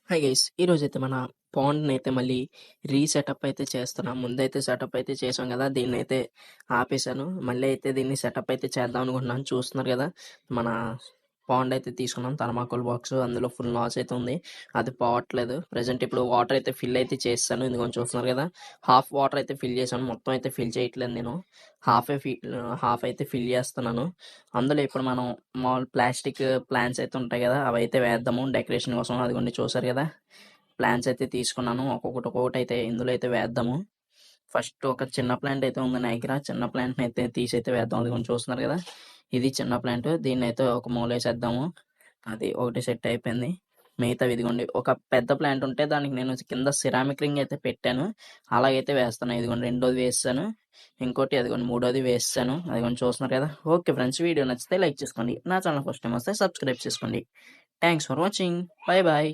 Hi guys! ఈరోజైతే మన పాండ్‌నైతే మళ్ళీ రీసెటప్ అయితే చేస్తున్నాం. ముందైతే సెటప్ అయితే చేసాం గదా! దీన్నైతే ఆపేసాను. మళ్ళీ అయితే దీన్ని సెటప్ అయితే చేద్దాం అనుకుంటున్నాను. చూస్తున్నారు గదా! మన పాండ్ అయితే తీసుకున్నాం. థర్మాకోల్ బాక్స్ అందులో ఫుల్ లాస్ అయితే ఉంది. అది పోవట్లేదు. ప్రెజెంట్ ఇప్పుడు వాటర్ అయితే ఫిల్ అయితే చేసేసాను. ఇదిగోండి చూస్తున్నారు గదా! హాఫ్ వాటర్ అయితే ఫిల్ చేశాను. మొత్తం అయితే ఫిల్ చేయట్లేదు నేను. హాఫ్ అయితే ఫిల్ చేస్తున్నాను. అందులో ఇప్పుడు మనం మామూలు ప్లాస్టిక్ ప్లాంట్స్ అయితే ఉంటాయి కదా! అవైతే వేద్దాము డెకరేషన్ కోసం. అదిగోండి చూసారు కదా! ప్లాంట్స్ అయితే తీసుకున్నాను. ఒక్కొక్కటి అయితే ఇందులో అయితే వేద్దాము. ఫస్ట్ ఒక చిన్న ప్లాంట్ అయితే ఉంది నా దగ్గర. చిన్న ప్లాంట్‌ని అయితే తీసైతే వేద్దాం. అదిగోండి చూస్తున్నారు కదా! ఇది చిన్న ప్లాంట్. దీన్నైతే ఒక మూలేసేద్దాము. అది ఒకటి సెట్ అయిపోయింది. మిగతావి ఇదిగోండి ఒక పెద్ద ప్లాంట్ ఉంటే దానికి నేను కింద సిరామిక్ రింగ్ అయితే పెట్టాను. అలాగైతే వేస్తాను. ఇదిగోండి రెండోది వేసేసాను. ఇంకోటి అదిగోండి మూడోది వేసేసాను. అదిగోండి చూస్తున్నారు కదా! ఓకే ఫ్రెండ్స్, వీడియో నచ్చితే లైక్ చేసుకోండి. నా ఛానల్ ఫస్ట్ టైమ్ వస్తే సబ్స్క్రైబ్ చేసుకోండి. Thanks for watching. By by.